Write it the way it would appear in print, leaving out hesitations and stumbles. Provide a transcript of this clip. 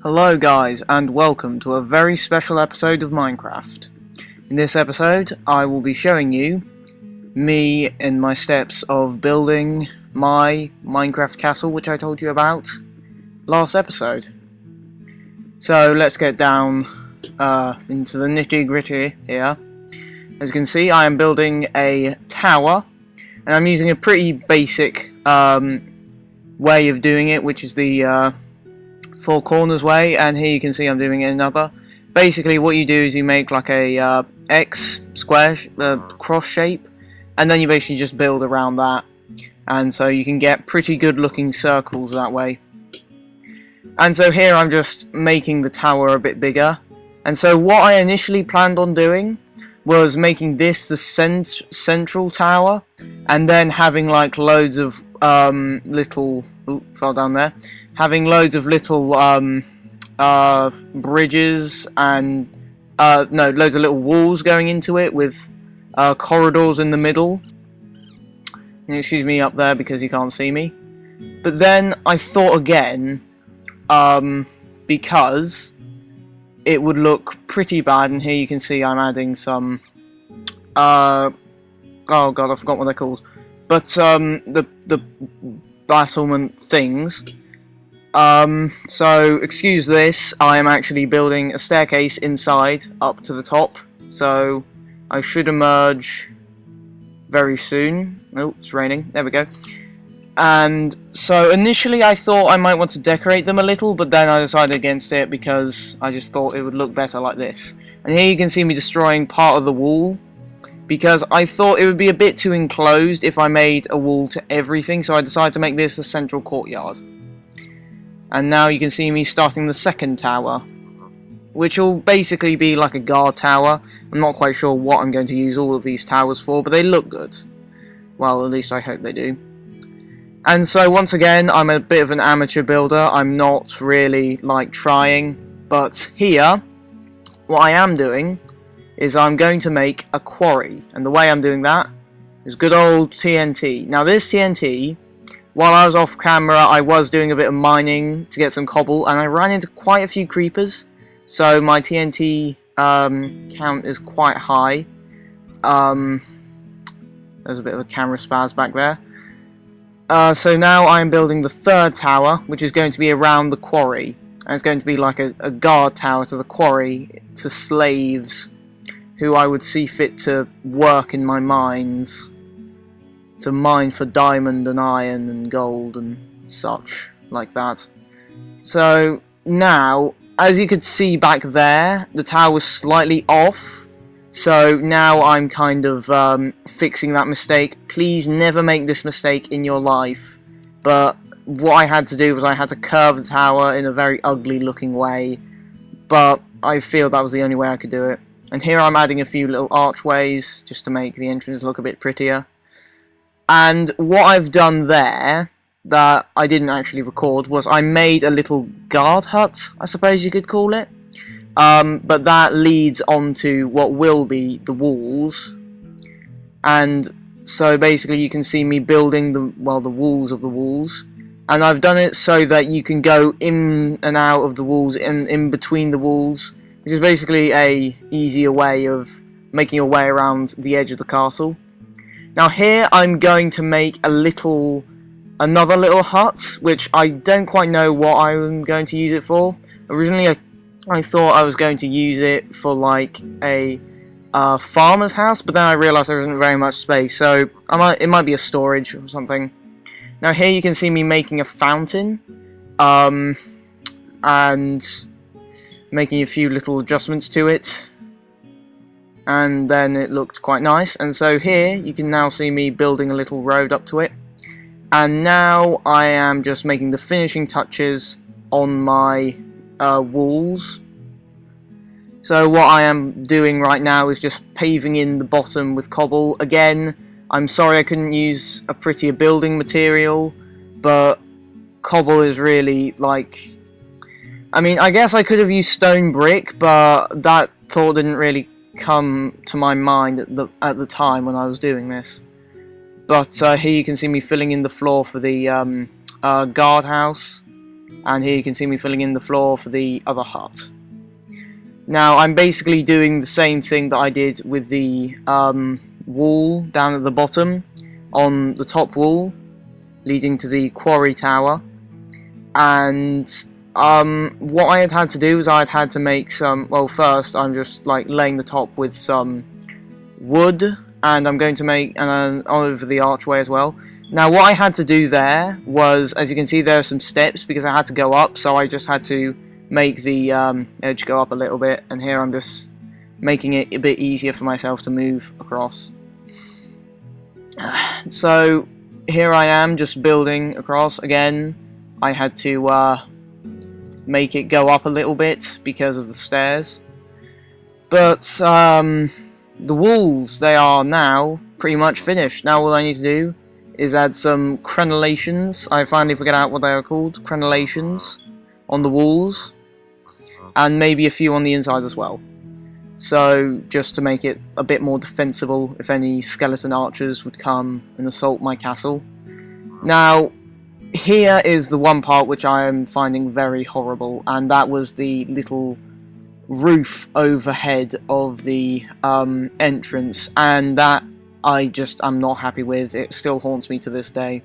Hello guys, and welcome to a very special episode of Minecraft. In this episode, I will be showing you me in my steps of building my Minecraft castle, which I told you about last episode. So let's get down into the nitty gritty here. As you can see, I am building a tower, and I'm using a pretty basic way of doing it, which is the four corners way, and here you can see I'm doing another. Basically what you do is you make like a X square cross shape, and then you basically just build around that, and so you can get pretty good looking circles that way. And so here I'm just making the tower a bit bigger, and so what I initially planned on doing was making this the central tower, and then having like loads of little, fell down there, having loads of little bridges and no, loads of little walls going into it with corridors in the middle. And excuse me up there because you can't see me. But then I thought again, because it would look pretty bad, and here you can see I'm adding some oh god, I forgot what they're called, but the battlement things. So excuse this, I am actually building a staircase inside up to the top, so I should emerge very soon. Oh, it's raining, there we go. And so initially I thought I might want to decorate them a little, but then I decided against it because I just thought it would look better like this. And here you can see me destroying part of the wall, because I thought it would be a bit too enclosed if I made a wall to everything, so I decided to make this the central courtyard. And now you can see me starting the second tower, which will basically be like a guard tower. I'm not quite sure what I'm going to use all of these towers for, but they look good. Well, at least I hope they do. And so once again, I'm a bit of an amateur builder. I'm not really like trying, but here, what I am doing is I'm going to make a quarry, and the way I'm doing that is good old TNT. Now this TNT, while I was off camera, I was doing a bit of mining to get some cobble, and I ran into quite a few creepers, so my TNT count is quite high. There's a bit of a camera spaz back there. So now I'm building the third tower, which is going to be around the quarry, and it's going to be like a guard tower to the quarry, to slaves who I would see fit to work in my mines, to mine for diamond and iron and gold and such like that. So now, as you could see back there, the tower was slightly off, so now I'm kind of fixing that mistake. Please never make this mistake in your life, but what I had to do was I had to curve the tower in a very ugly looking way, but I feel that was the only way I could do it. And here I'm adding a few little archways just to make the entrance look a bit prettier. And what I've done there, that I didn't actually record, was I made a little guard hut, I suppose you could call it. But that leads on to what will be the walls. And so basically you can see me building the walls of the walls. And I've done it so that you can go in and out of the walls, in between the walls, which is basically a easier way of making your way around the edge of the castle. Now here I'm going to make another little hut, which I don't quite know what I'm going to use it for. Originally I thought I was going to use it for like a farmer's house, but then I realised there isn't very much space, so it might be a storage or something. Now here you can see me making a fountain, and making a few little adjustments to it, and then it looked quite nice. And so here you can now see me building a little road up to it, and now I am just making the finishing touches on my walls. So what I am doing right now is just paving in the bottom with cobble. Again, I'm sorry I couldn't use a prettier building material, but cobble is really like, I mean, I guess I could have used stone brick, but that thought didn't really come to my mind at the time when I was doing this. But here you can see me filling in the floor for the guardhouse, and here you can see me filling in the floor for the other hut. Now I'm basically doing the same thing that I did with the wall down at the bottom, on the top wall leading to the quarry tower. And what I had to do is I had to make some, well, first I'm just like laying the top with some wood, and I'm going to make over the archway as well. Now what I had to do there was, as you can see, there are some steps because I had to go up, so I just had to make the edge go up a little bit, and here I'm just making it a bit easier for myself to move across. So here I am just building across. Again, I had to make it go up a little bit because of the stairs, but the walls, they are now pretty much finished. Now all I need to do is add some crenellations. I finally figured out what they are called, crenellations, on the walls, and maybe a few on the inside as well. So just to make it a bit more defensible if any skeleton archers would come and assault my castle. Now here is the one part which I am finding very horrible, and that was the little roof overhead of the entrance, and that I'm not happy with. It still haunts me to this day.